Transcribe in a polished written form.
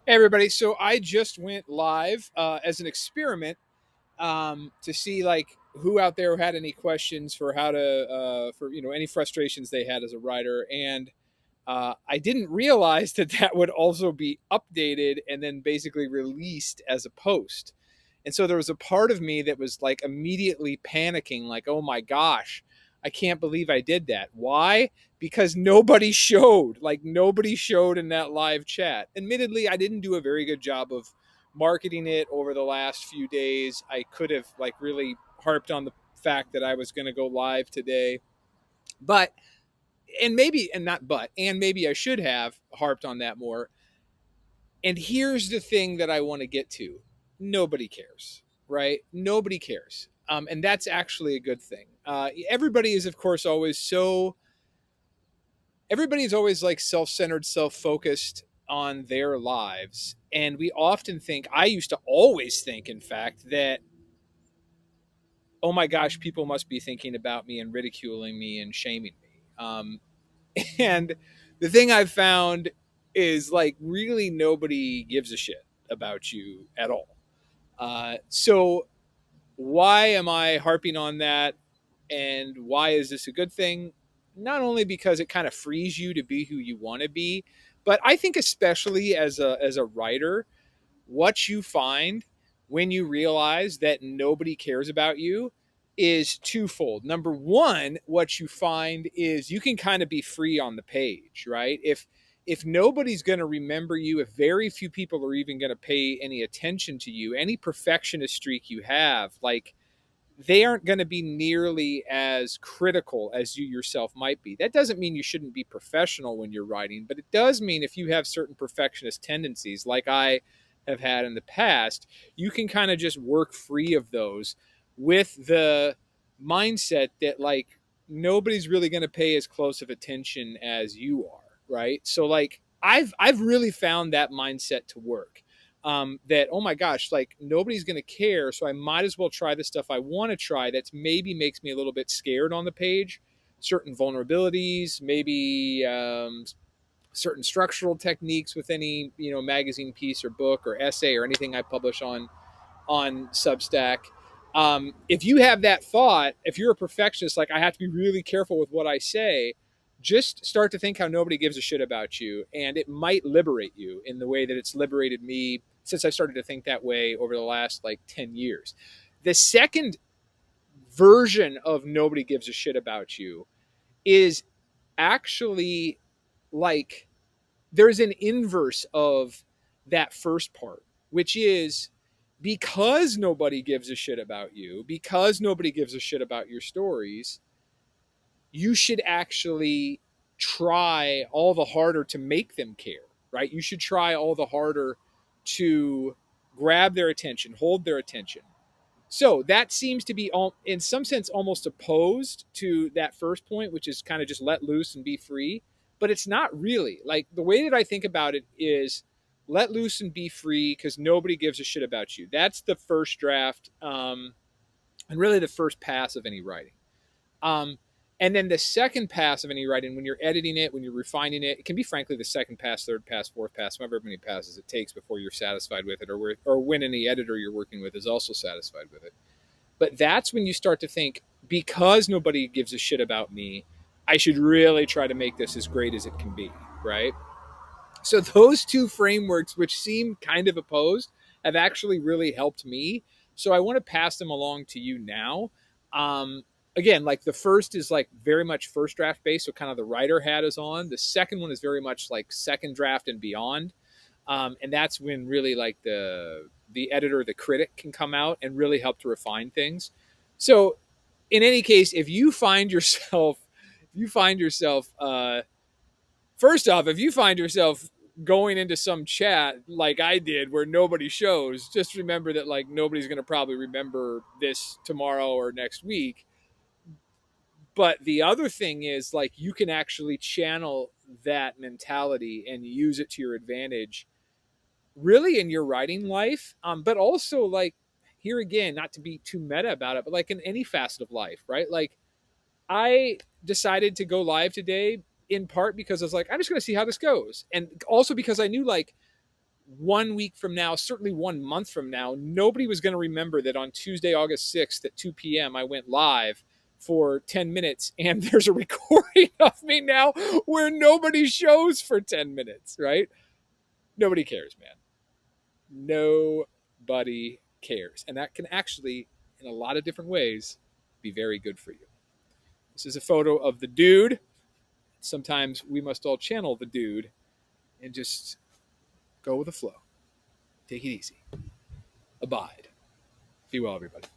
Hey everybody, so I just went live as an experiment to see like who out there had any questions for how to for any frustrations they had as a writer, and I didn't realize that that would also be updated and then basically released as a post. And so there was a part of me that was like immediately panicking, like, oh my gosh, I can't believe I did that. Why? Because nobody showed, like, nobody showed in that live chat. Admittedly, I didn't do a very good job of marketing it over the last few days. I could have, like, really harped on the fact that I was going to go live today. But, and maybe, and not but, and maybe I should have harped on that more. And here's the thing that I want to get to: nobody cares, right? Nobody cares. And that's actually a good thing. Everybody is, of course, always so, everybody's always like self centered, self focused on their lives. And we often think, I used to always think, in fact, that, oh my gosh, people must be thinking about me and ridiculing me and shaming me. And the thing I've found is like really nobody gives a shit about you at all. So why am I harping on that? And why is this a good thing? Not only because it kind of frees you to be who you want to be, but I think especially as a writer, what you find when you realize that nobody cares about you is twofold. Number one, what you find is you can kind of be free on the page, right? If nobody's going to remember you, if very few people are even going to pay any attention to you, any perfectionist streak you have, like, they aren't going to be nearly as critical as you yourself might be. That doesn't mean you shouldn't be professional when you're writing, but it does mean if you have certain perfectionist tendencies, like I have had in the past, you can kind of just work free of those with the mindset that, like, nobody's really going to pay as close of attention as you are, right? So like I've really found that mindset to work. That, oh my gosh, like nobody's going to care, so I might as well try the stuff I want to try that's maybe makes me a little bit scared on the page, certain vulnerabilities, maybe certain structural techniques with any magazine piece or book or essay or anything I publish on Substack. If you have that thought, if you're a perfectionist, like I have to be really careful with what I say, just start to think how nobody gives a shit about you, and it might liberate you in the way that it's liberated me since I started to think that way over the last like 10 years. The second version of nobody gives a shit about you is actually like there's an inverse of that first part, which is because nobody gives a shit about you, because nobody gives a shit about your stories, you should actually try all the harder to make them care, right? You should try all the harder to grab their attention, hold their attention. So that seems to be, all, in some sense, almost opposed to that first point, which is kind of just let loose and be free. But it's not really. Like the way that I think about it is let loose and be free because nobody gives a shit about you. That's the first draft, and really the first pass of any writing. Um, and then the second pass of any writing, when you're editing it, when you're refining it, it can be frankly the second pass, third pass, fourth pass, however many passes it takes before you're satisfied with it, or when any editor you're working with is also satisfied with it. But that's when you start to think, because nobody gives a shit about me, I should really try to make this as great as it can be, right? So those two frameworks, which seem kind of opposed, have actually really helped me. So I want to pass them along to you now. Again, like the first is like very much first draft based, so kind of the writer hat is on. The second one is very much like second draft and beyond, and that's when really like the editor, the critic can come out and really help to refine things. So in any case, if you find yourself, if you find yourself first off, if you find yourself going into some chat like I did where nobody shows, just remember that like nobody's going to probably remember this tomorrow or next week. But the other thing is like you can actually channel that mentality and use it to your advantage really in your writing life. But also like here again, not to be too meta about it, but like in any facet of life, right? Like I decided to go live today in part because I was like, I'm just going to see how this goes. And also because I knew like 1 week from now, certainly 1 month from now, nobody was going to remember that on Tuesday, August 6th at 2 p.m., I went live for 10 minutes, and there's a recording of me now where nobody shows for 10 minutes, right? Nobody cares, man. Nobody cares. And that can actually, in a lot of different ways, be very good for you. This is a photo of the dude. Sometimes we must all channel the dude and just go with the flow. Take it easy. Abide. Be well, everybody.